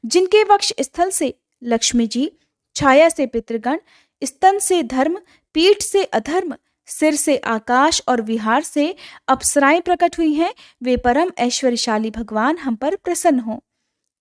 जिनके वक्ष स्थल से लक्ष्मी जी, छाया से पितृगण, स्तन से धर्म, पीठ से अधर्म, सिर से आकाश और विहार से अप्सराएं प्रकट हुई हैं, वे परम ऐश्वर्यशाली भगवान हम पर प्रसन्न हो।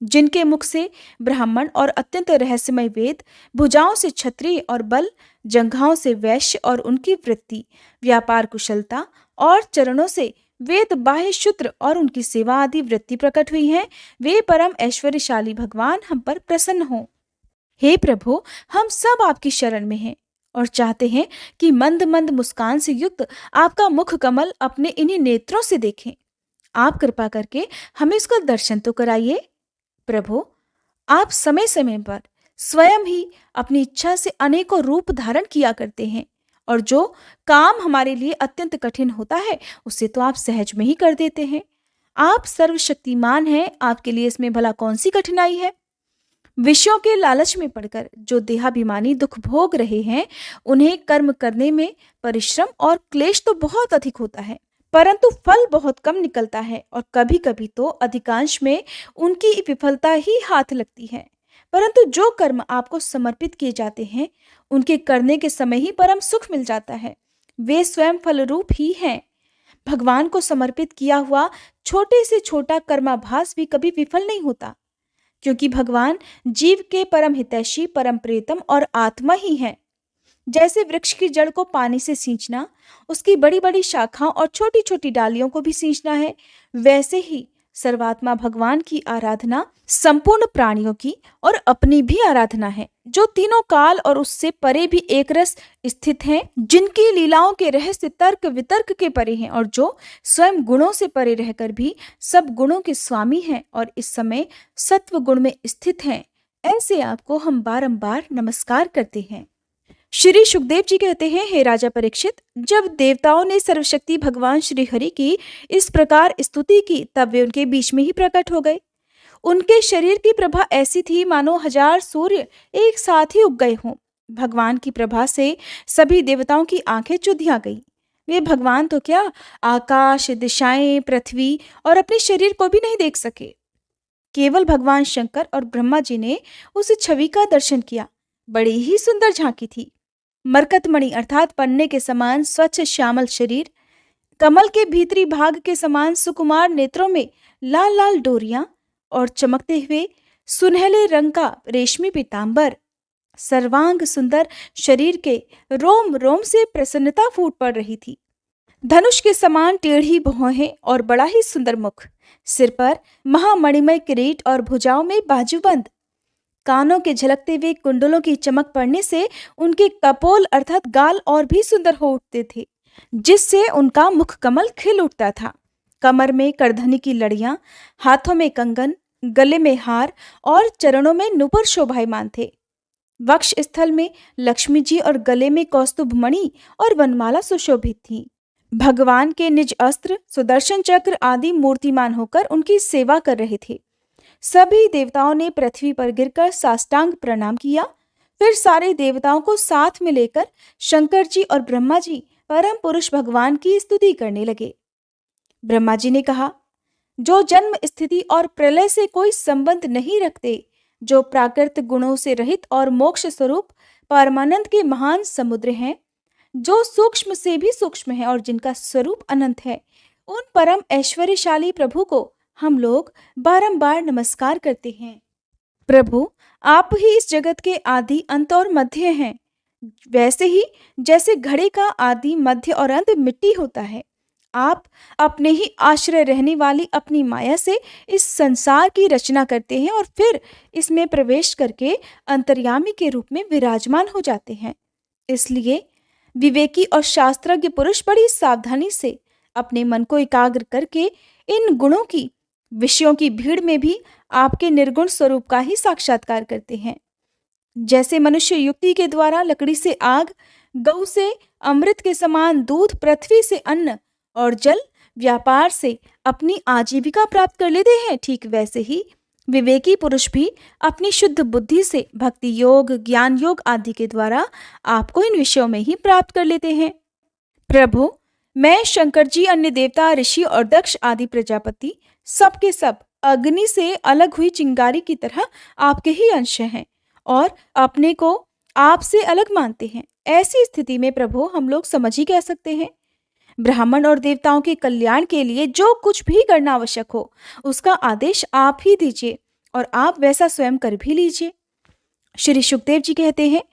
जिनके मुख से ब्राह्मण और अत्यंत रहस्यमय वेद, भुजाओं से क्षत्रिय और बल, जंघाओं से वैश्य और उनकी वृत्ति, व्यापार कुशलता और चरणों से वेद बाह्य शूद्र और उनकी सेवा आदि वृत्ति प्रकट हुई हैं, वे परम ऐश्वर्यशाली भगवान हम पर प्रसन्न हो। हे प्रभु, हम सब आपकी शरण में हैं और चाहते हैं कि मंद मंद मुस्कान से युक्त आपका मुख कमल अपने इन्हीं नेत्रों से देखें। आप कृपा करके हमें इसका दर्शन तो कराइए। प्रभु, आप समय समय पर स्वयं ही अपनी इच्छा से अनेकों रूप धारण किया करते हैं और जो काम हमारे लिए अत्यंत कठिन होता है उसे तो आप सहज में ही कर देते हैं। आप सर्वशक्तिमान हैं, आपके लिए इसमें भला कौन सी कठिनाई है। विषयों के लालच में पड़कर जो देहाभिमानी दुख भोग रहे हैं, उन्हें कर्म करने में परिश्रम और क्लेश तो बहुत अधिक होता है, परंतु फल बहुत कम निकलता है और कभी कभी तो अधिकांश में उनकी विफलता ही हाथ लगती है। परंतु जो कर्म आपको समर्पित किए जाते हैं, उनके करने के समय ही परम सुख मिल जाता है। वे स्वयं फल रूप ही हैं। भगवान को समर्पित किया हुआ छोटे से छोटा कर्माभास भी कभी विफल नहीं होता, क्योंकि भगवान जीव के परम हितैषी, परम प्रियतम और आत्मा ही हैं। जैसे वृक्ष की जड़ को पानी से सींचना, उसकी बड़ी बड़ी शाखाओं और छोटी छोटी डालियों को भी सींचना है, वैसे ही सर्वात्मा भगवान की आराधना संपूर्ण प्राणियों की और अपनी भी आराधना है, जो तीनों काल और उससे परे भी एक रस स्थित हैं, जिनकी लीलाओं के रहस्य तर्क वितर्क के परे हैं और जो स्वयं गुणों से परे रहकर भी सब गुणों के स्वामी हैं और इस समय सत्व गुण में स्थित हैं। ऐसे आपको हम बारंबार नमस्कार करते हैं। श्री सुखदेव जी कहते हैं, हे राजा परीक्षित, जब देवताओं ने सर्वशक्ति भगवान श्री हरि की इस प्रकार स्तुति की, तब वे उनके बीच में ही प्रकट हो गए। उनके शरीर की प्रभा ऐसी थी मानो 1000 सूर्य एक साथ ही उग गए हों। भगवान की प्रभा से सभी देवताओं की आंखें चुधिया गई। वे भगवान तो क्या, आकाश, दिशाएं, पृथ्वी और अपने शरीर को भी नहीं देख सके। केवल भगवान शंकर और ब्रह्मा जी ने उस छवि का दर्शन किया। बड़ी ही सुंदर झांकी थी। मरकतमणि अर्थात पन्ने के समान स्वच्छ श्यामल शरीर, कमल के भीतरी भाग के समान सुकुमार नेत्रों में लाल लाल डोरियां और चमकते हुए सुनहले रंग का रेशमी पीतांबर, सर्वांग सुंदर शरीर के रोम रोम से प्रसन्नता फूट पड़ रही थी। धनुष के समान टेढ़ी भौहें और बड़ा ही सुंदर मुख, सिर पर महामणिमय किरीट और भुजाओं में बाजूबंद, कानों के झलकते हुए कुंडलों की चमक पड़ने से उनके कपोल अर्थात गाल और भी सुंदर हो उठते थे, जिससे उनका मुख कमल खिल उठता था। कमर में करधनी की लड़ियां, हाथों में कंगन, गले में हार और चरणों में नुपुर शोभायमान थे। वक्ष स्थल में लक्ष्मी जी और गले में कौस्तुभ मणि और वनमाला सुशोभित थी। भगवान के निज अस्त्र, सुदर्शन चक्र आदि मूर्तिमान होकर उनकी सेवा कर रहे थे। सभी देवताओं ने पृथ्वी पर गिरकर साष्टांग प्रणाम किया। फिर सारे देवताओं को साथ में लेकर शंकर जी और ब्रह्मा जी परम पुरुष भगवान की स्तुति करने लगे। ब्रह्मा जी ने कहा, जो जन्म, स्थिति और प्रलय से कोई संबंध नहीं रखते, जो प्राकृतिक गुणों से रहित और मोक्ष स्वरूप परमानंद के महान समुद्र हैं, जो सूक्ष्म से भी सूक्ष्म है और जिनका स्वरूप अनंत है, उन परम ऐश्वर्यशाली प्रभु को हम लोग बारंबार नमस्कार करते हैं। प्रभु, आप ही इस जगत के आदि, अंत और मध्य हैं। वैसे ही जैसे घड़े का आदि, मध्य और अंत मिट्टी होता है, आप अपने ही आश्रय रहने वाली अपनी माया से इस संसार की रचना करते हैं और फिर इसमें प्रवेश करके अंतर्यामी के रूप में विराजमान हो जाते हैं। इसलिए विवेकी और शास्त्रज्ञ पुरुष बड़ी सावधानी से अपने मन को एकाग्र करके इन गुणों की, विषयों की भीड़ में भी आपके निर्गुण स्वरूप का ही साक्षात्कार करते हैं। जैसे मनुष्य युक्ति के द्वारा लकड़ी से आग, गऊ से अमृत के समान दूध, पृथ्वी से अन्न और जल, व्यापार से अपनी आजीविका प्राप्त कर लेते हैं, ठीक वैसे ही विवेकी पुरुष भी अपनी शुद्ध बुद्धि से भक्ति योग, ज्ञान योग आदि के द्वारा आपको इन विषयों में ही प्राप्त कर लेते हैं। प्रभु, मैं, शंकर जी, अन्य देवता, ऋषि और दक्ष आदि प्रजापति सब के सब अग्नि से अलग हुई चिंगारी की तरह आपके ही अंश हैं और अपने को आपसे अलग मानते हैं। ऐसी स्थिति में प्रभु, हम लोग समझ ही कह सकते हैं, ब्राह्मण और देवताओं के कल्याण के लिए जो कुछ भी करना आवश्यक हो, उसका आदेश आप ही दीजिए और आप वैसा स्वयं कर भी लीजिए। श्री सुखदेव जी कहते हैं,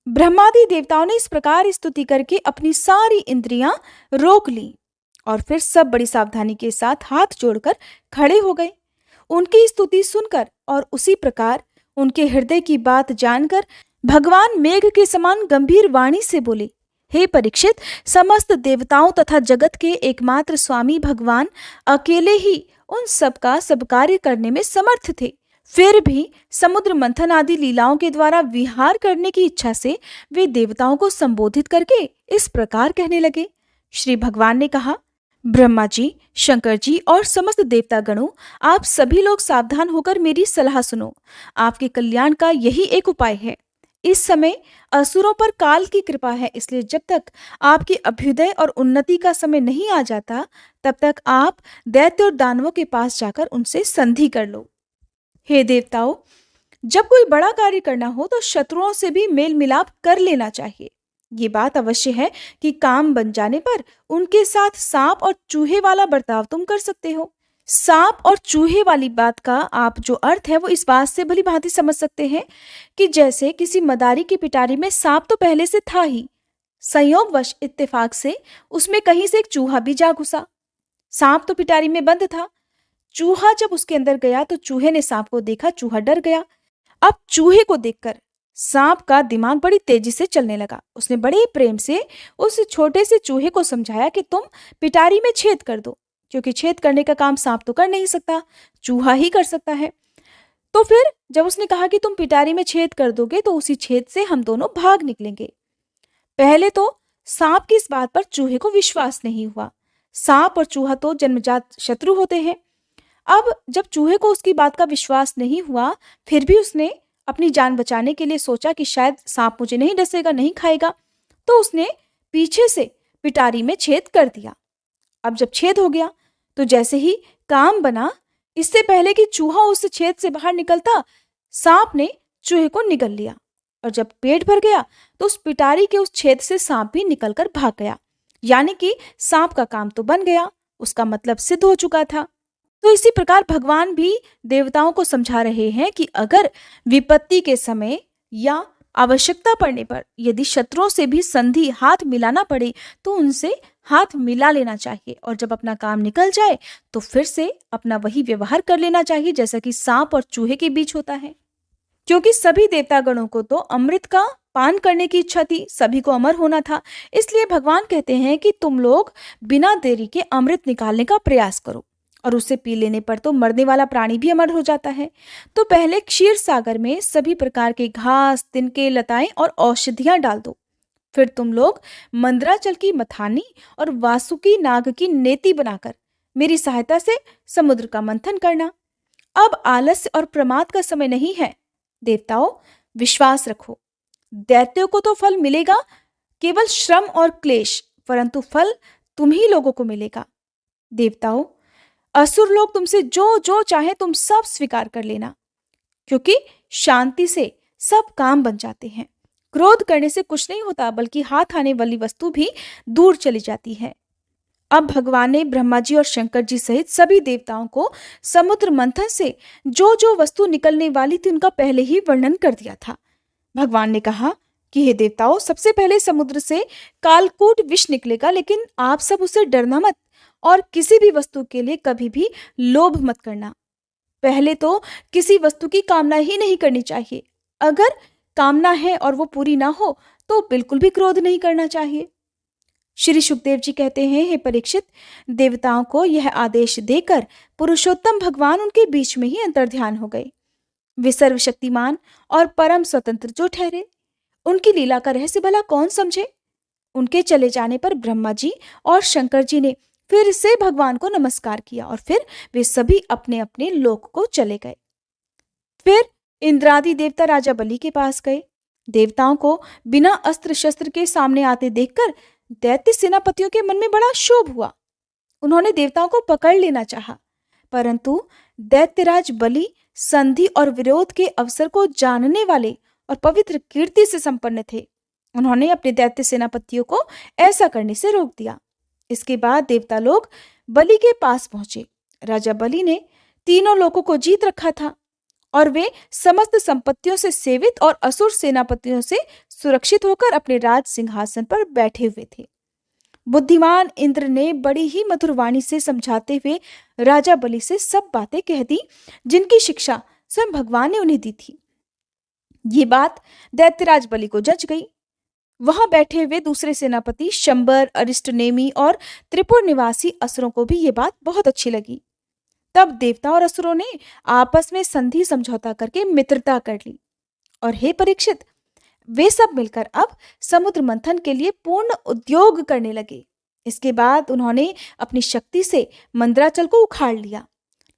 ब्रह्मादि देवताओं ने इस प्रकार स्तुति करके अपनी सारी इंद्रियां रोक ली और फिर सब बड़ी सावधानी के साथ हाथ जोड़कर खड़े हो गए। उनकी स्तुति सुनकर और उसी प्रकार उनके हृदय की बात जानकर भगवान मेघ के समान गंभीर वाणी से बोले, हे परीक्षित, समस्त देवताओं तथा जगत के एकमात्र स्वामी भगवान अकेले ही उन सब का सब कार्य करने में समर्थ थे। फिर भी समुद्र मंथन आदि लीलाओं के द्वारा विहार करने की इच्छा से वे देवताओं को संबोधित करके इस प्रकार कहने लगे। श्री भगवान ने कहा, ब्रह्मा जी, शंकर जी और समस्त देवता गणों, आप सभी लोग सावधान होकर मेरी सलाह सुनो। आपके कल्याण का यही एक उपाय है। इस समय असुरों पर काल की कृपा है, इसलिए जब तक आपकी अभ्युदय और उन्नति का समय नहीं आ जाता, तब तक आप दैत्य और दानवों के पास जाकर उनसे संधि कर लो। हे देवताओं, जब कोई बड़ा कार्य करना हो तो शत्रुओं से भी मेल मिलाप कर लेना चाहिए। ये बात अवश्य है कि काम बन जाने पर उनके साथ सांप और चूहे वाला बर्ताव तुम कर सकते हो। सांप और चूहे वाली बात का आप जो अर्थ है वो इस बात से भली भांति समझ सकते हैं कि जैसे किसी मदारी की पिटारी में सांप तो पहले से था ही, संयोगवश इत्तेफाक से उसमें कहीं से एक चूहा भी जा घुसा। सांप तो पिटारी में बंद था, चूहा जब उसके अंदर गया तो चूहे ने सांप को देखा, चूहा डर गया। अब चूहे को देखकर सांप का दिमाग बड़ी तेजी से चलने लगा। उसने बड़े प्रेम से उस छोटे से चूहे को समझाया कि तुम पिटारी में छेद कर दो, क्योंकि छेद करने का काम सांप तो कर नहीं सकता, चूहा ही कर सकता है। तो फिर जब उसने कहा कि तुम पिटारी में छेद कर दोगे तो उसी छेद से हम दोनों भाग निकलेंगे। पहले तो सांप की इस बात पर चूहे को विश्वास नहीं हुआ। सांप और चूहा तो जन्मजात शत्रु होते हैं। अब जब चूहे को उसकी बात का विश्वास नहीं हुआ, फिर भी उसने अपनी जान बचाने के लिए सोचा कि शायद सांप मुझे नहीं डसेगा, नहीं खाएगा, तो उसने पीछे से पिटारी में छेद कर दिया। अब जब छेद हो गया तो जैसे ही काम बना, इससे पहले कि चूहा उस छेद से बाहर निकलता, सांप ने चूहे को निगल लिया और जब पेट भर गया तो उस पिटारी के उस छेद से सांप भी निकलकर भाग गया। यानी कि सांप का काम तो बन गया, उसका मतलब सिद्ध हो चुका था। तो इसी प्रकार भगवान भी देवताओं को समझा रहे हैं कि अगर विपत्ति के समय या आवश्यकता पड़ने पर यदि शत्रुओं से भी संधि हाथ मिलाना पड़े तो उनसे हाथ मिला लेना चाहिए, और जब अपना काम निकल जाए तो फिर से अपना वही व्यवहार कर लेना चाहिए जैसा कि सांप और चूहे के बीच होता है। क्योंकि सभी देवतागणों को तो अमृत का पान करने की इच्छा थी, सभी को अमर होना था। इसलिए भगवान कहते हैं कि तुम लोग बिना देरी के अमृत निकालने का प्रयास करो, और उसे पी लेने पर तो मरने वाला प्राणी भी अमर हो जाता है। तो पहले क्षीर सागर में सभी प्रकार के घास, तिनके, लताएं और औषधियां डाल दो। फिर तुम लोग मंदराचल की मथानी और वासुकी नाग की नेति बनाकर मेरी सहायता से समुद्र का मंथन करना। अब आलस्य और प्रमाद का समय नहीं है। देवताओं, विश्वास रखो, दैत्यों को तो फल मिलेगा केवल श्रम और क्लेश, परंतु फल तुम ही लोगों को मिलेगा। देवताओं, असुर लोग तुमसे जो जो चाहे तुम सब स्वीकार कर लेना, क्योंकि शांति से सब काम बन जाते हैं। क्रोध करने से कुछ नहीं होता, बल्कि हाथ आने वाली वस्तु भी दूर चली जाती है। अब भगवान ने ब्रह्मा जी और शंकर जी सहित सभी देवताओं को समुद्र मंथन से जो जो वस्तु निकलने वाली थी उनका पहले ही वर्णन कर दिया था। भगवान ने कहा कि हे देवताओं, सबसे पहले समुद्र से कालकूट विष निकलेगा, लेकिन आप सब उसे डरना मत और किसी भी वस्तु के लिए कभी भी लोभ मत करना। पहले तो किसी वस्तु की कामना ही नहीं करनी चाहिए। अगर कामना है और वो पूरी ना हो तो बिल्कुल भी क्रोध नहीं करना चाहिए। श्री सुखदेव जी कहते हैं, हे परीक्षित, देवताओं को यह आदेश देकर पुरुषोत्तम भगवान उनके बीच में ही अंतर्ध्यान हो गए। वे सर्वशक्तिमान और परम स्वतंत्र जो ठहरे, उनकी लीला का रहस्य भला कौन समझे। उनके चले जाने पर ब्रह्मा जी और शंकर जी ने फिर से भगवान को नमस्कार किया और फिर वे सभी अपने अपने लोक को चले गए। फिर इंद्रादि देवता राजा बलि के पास गए। देवताओं को बिना अस्त्र शस्त्र के सामने आते देखकर दैत्य सेनापतियों के मन में बड़ा क्षोभ हुआ। उन्होंने देवताओं को पकड़ लेना चाहा, परंतु दैत्यराज बलि संधि और विरोध के अवसर को जानने वाले और पवित्र कीर्ति से संपन्न थे। उन्होंने अपने दैत्य सेनापतियों को ऐसा करने से रोक दिया। इसके बाद देवता लोग बलि के पास पहुंचे। राजा बलि ने तीनों लोगों को जीत रखा था और वे समस्त संपत्तियों से सेवित और असुर सेनापतियों से सुरक्षित होकर अपने राज सिंहासन पर बैठे हुए थे। बुद्धिमान इंद्र ने बड़ी ही मधुर वाणी से समझाते हुए राजा बलि से सब बातें कह दी जिनकी शिक्षा स्वयं भगवान ने उन्हें दी थी। ये बात दैत्यराज बलि को जच गई। वहां बैठे हुए दूसरे सेनापति शंबर, अरिष्टनेमी और त्रिपुर निवासी असुरों को भी ये बात बहुत अच्छी लगी। तब देवता और असुरों ने आपस में संधि समझौता करके मित्रता कर ली। और हे परीक्षित, वे सब मिलकर अब समुद्र मंथन के लिए पूर्ण उद्योग करने लगे। इसके बाद उन्होंने अपनी शक्ति से मंदराचल को उखाड़ लिया।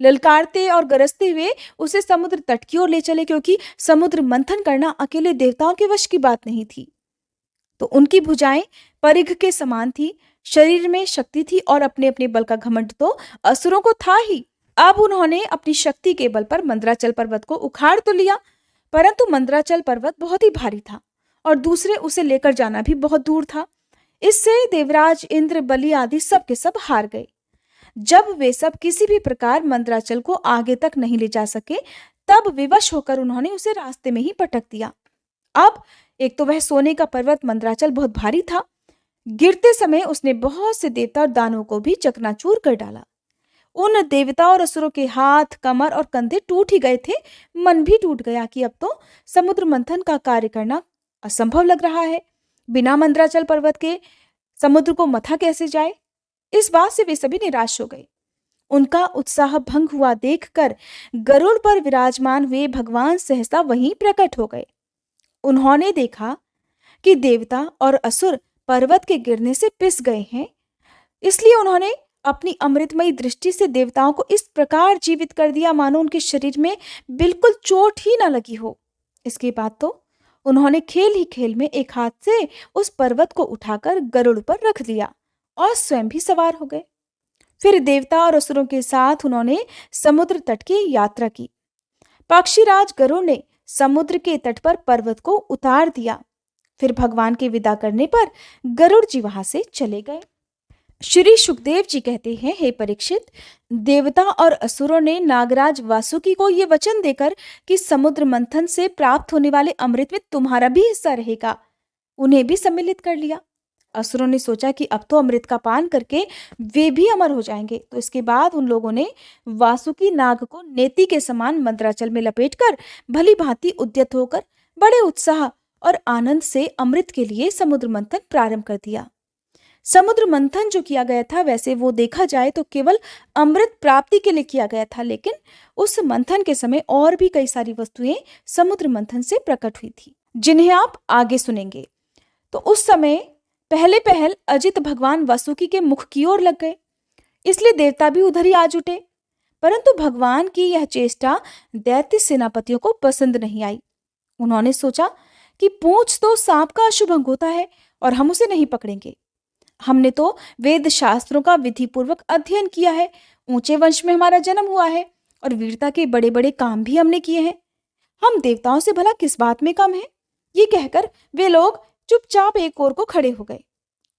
ललकारते और गरजते हुए उसे समुद्र तट की ओर ले चले, क्योंकि समुद्र मंथन करना अकेले देवताओं के वश की बात नहीं थी। तो उनकी भुजाएं परिघ के समान थी, शरीर में शक्ति थी और अपने अपने बल का घमंड तो असुरों को था ही। अब उन्होंने अपनी शक्ति के बल पर मंदराचल पर्वत को उखाड़ तो लिया, परंतु मंदराचल पर्वत बहुत ही भारी था और दूसरे उसे लेकर जाना भी बहुत दूर था। इससे देवराज इंद्र, बलि आदि सब के सब हार गए। जब वे सब किसी भी प्रकार मंदराचल को आगे तक नहीं ले जा सके, तब विवश होकर उन्होंने उसे रास्ते में ही पटक दिया। अब एक तो वह सोने का पर्वत मंदराचल बहुत भारी था। गिरते समय उसने बहुत से देवता और दानवों को भी चकनाचूर कर डाला। उन देवता और असुरों के हाथ, कमर और कंधे टूट ही गए थे। मन भी टूट गया कि अब तो समुद्र मंथन का कार्य करना असंभव लग रहा है। बिना मंदराचल पर्वत के समुद्र को मथा कैसे जाए। इस बात से वे सभी निराश हो गए। उनका उत्साह भंग हुआ देखकर गरुड़ पर विराजमान हुए भगवान सहसा वहीं प्रकट हो गए। उन्होंने देखा कि देवता और असुर पर्वत के गिरने से पिस गए हैं, इसलिए उन्होंने अपनी अमृतमयी दृष्टि से देवताओं को इस प्रकार जीवित कर दिया मानो उनके शरीर में बिल्कुल चोट ही न लगी हो। इसके बाद तो उन्होंने खेल ही खेल में एक हाथ से उस पर्वत को उठाकर गरुड़ पर रख दिया और स्वयं भी सवार हो गए। फिर देवता और असुरों के साथ उन्होंने समुद्र तट की यात्रा की। पक्षीराज गरुड़ ने समुद्र के तट पर पर्वत को उतार दिया। फिर भगवान के विदा करने पर गरुड़ जी वहां से चले गए। श्री सुखदेव जी कहते हैं, हे परीक्षित, देवता और असुरों ने नागराज वासुकी को ये वचन देकर कि समुद्र मंथन से प्राप्त होने वाले अमृत में तुम्हारा भी हिस्सा रहेगा, उन्हें भी सम्मिलित कर लिया। असुरों ने सोचा कि अब तो अमृत का पान करके वे भी अमर हो जाएंगे, तो इसके बाद उन लोगों ने वासुकी नाग को नेति के समान मंद्राचल में लपेटकर भली भांति उद्यत होकर बड़े उत्साह और आनंद से अमृत के लिए समुद्र मंथन प्रारंभ कर दिया। समुद्र मंथन जो किया गया था, वैसे वो देखा जाए तो केवल अमृत प्राप्ति के लिए किया गया था, लेकिन उस मंथन के समय और भी कई सारी वस्तुएं समुद्र मंथन से प्रकट हुई थी, जिन्हें आप आगे सुनेंगे। तो उस समय पहले पहल अजित भगवान वासुकी के मुख की ओर लग गए, इसलिए देवता भी उधर ही आ जुटे। परंतु भगवान की यह चेष्टा दैत्य सेनापतियों को पसंद नहीं आई। उन्होंने सोचा कि पूंछ तो सांप का अशुभ अंग होता है और हम उसे नहीं पकड़ेंगे। हमने तो वेद शास्त्रों का विधि पूर्वक अध्ययन किया है, ऊंचे वंश में हमारा जन्म हुआ है और वीरता के बड़े बड़े काम भी हमने किए हैं। हम देवताओं से भला किस बात में कम है? ये कहकर वे लोग चुपचाप एक ओर को खड़े हो गए।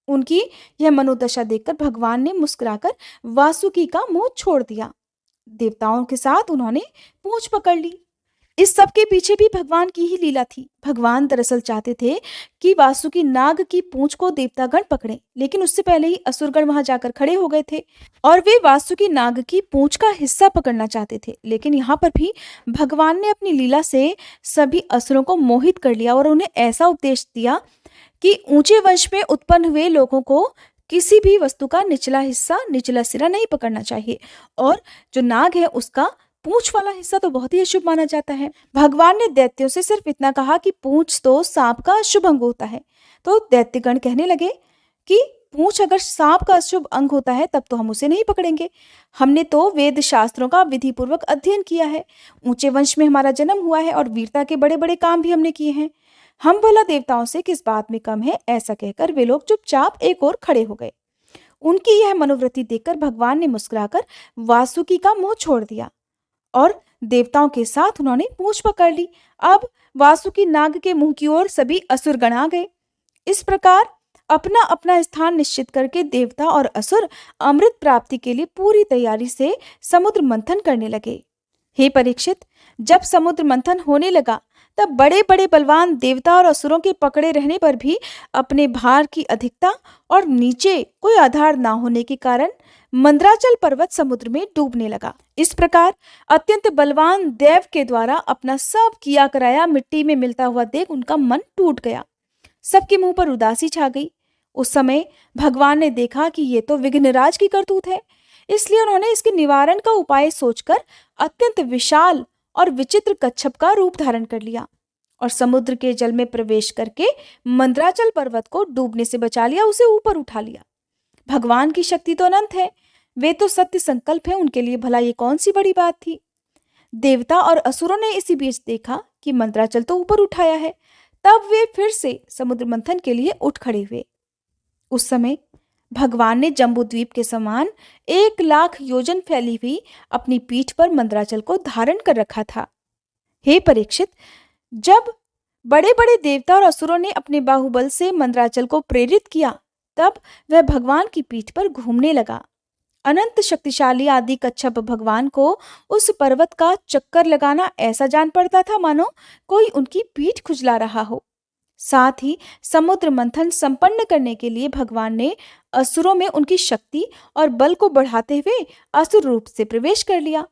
उनकी यह मनोदशा देखकर भगवान ने मुस्कुराकर वासुकी का मुंह छोड़ दिया। देवताओं के साथ उन्होंने पूंछ पकड़ ली। इस सब के पीछे भी भगवान की ही लीला थी। भगवान दरअसल चाहते थे कि वासुकी नाग की पूंछ को देवतागण पकड़े, लेकिन उससे पहले ही असुरगण वहां जाकर खड़े हो गए थे और वे वासुकी नाग की पूंछ का हिस्सा पकड़ना चाहते थे। लेकिन यहाँ पर भी भगवान ने अपनी लीला से सभी असुरों को मोहित कर लिया और उन्हें ऐसा उपदेश दिया कि ऊंचे वंश में उत्पन्न हुए लोगों को किसी भी वस्तु का निचला हिस्सा, निचला सिरा नहीं पकड़ना चाहिए, और जो नाग है उसका पूंछ वाला हिस्सा तो बहुत ही अशुभ माना जाता है। भगवान ने दैत्यों से सिर्फ इतना कहा कि पूंछ तो सांप का अशुभ अंग होता है। तो दैत्यगण कहने लगे कि पूंछ अगर सांप का अशुभ अंग होता है तब तो हम उसे नहीं पकड़ेंगे। हमने तो वेद शास्त्रों का विधि पूर्वक अध्ययन किया है, ऊंचे वंश में हमारा जन्म हुआ है और वीरता के बड़े बड़े काम भी हमने किए हैं। हम भला देवताओं से किस बात में कम है? ऐसा कहकर वे लोग चुपचाप एक ओर खड़े हो गए। उनकी यह मनोवृत्ति देखकर भगवान ने मुस्कुराकर वासुकी का मुंह छोड़ दिया और देवताओं के साथ उन्होंने पूंछ पकड़ ली। अब वासुकी नाग के मुंह की ओर सभी असुरगण आ गए। इस प्रकार अपना अपना स्थान निश्चित करके देवता और असुर अमृत प्राप्ति के लिए पूरी तैयारी से समुद्र मंथन करने लगे। हे परीक्षित, जब समुद्र मंथन होने लगा तब बड़े बड़े बलवान देवता और असुरों के पकड़े रहने पर भी अपने भार की अधिकता और नीचे कोई आधार ना होने के कारण मंद्राचल पर्वत समुद्र में डूबने लगा। इस प्रकार अत्यंत बलवान देव के द्वारा अपना सब किया कराया मिट्टी में मिलता हुआ देख उनका मन टूट गया। सबके मुंह पर उदासी छा गई। उस समय भगवान ने देखा कि ये तो विघ्नराज की करतूत है, इसलिए उन्होंने इसके निवारण का उपाय सोचकर अत्यंत विशाल और विचित्र कच्छप का रूप धारण कर लिया और समुद्र के जल में प्रवेश करके मंद्राचल पर्वत को डूबने से बचा लिया, उसे ऊपर उठा लिया। भगवान की शक्ति तो अनंत है, वे तो सत्य संकल्प है, उनके लिए भला ये कौन सी बड़ी बात थी। देवता और असुरों ने इसी बीच देखा कि मंद्राचल तो ऊपर उठाया है, तब वे फिर से समुद्र मंथन के लिए उठ खड़े हुए। उस समय भगवान ने जम्बूद्वीप के समान 1,00,000 योजन फैली हुई अपनी पीठ पर मंद्राचल को धारण कर रखा था। हे परीक्षित, जब बड़े बड़े देवता और असुरों ने अपने बाहुबल से मंद्राचल को प्रेरित किया, तब वह भगवान की पीठ पर घूमने लगा। अनंत शक्तिशाली आदि कच्छप भगवान को उस पर्वत का चक्कर लगाना ऐसा जान पड़ता था मानो कोई उनकी पीठ खुजला रहा हो। साथ ही समुद्र मंथन संपन्न करने के लिए भगवान ने असुरों में उनकी शक्ति और बल को बढ़ाते हुए असुर रूप से प्रवेश कर लिया।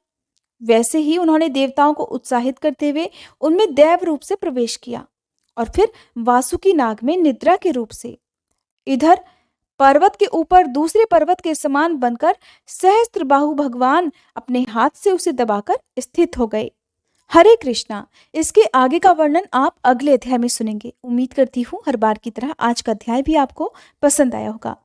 वैसे ही उन्होंने देवताओं को उत्साहित करते हुए उनमें दैव रूप से प्रवेश किया और फिर वासुकी नाग में निद्रा के रूप से इधर पर्वत के ऊपर दूसरे पर्वत के समान बनकर सहस्त्र बाहु भगवान अपने हाथ से उसे दबाकर स्थित हो गए। हरे कृष्णा। इसके आगे का वर्णन आप अगले अध्याय में सुनेंगे। उम्मीद करती हूँ हर बार की तरह आज का अध्याय भी आपको पसंद आया होगा।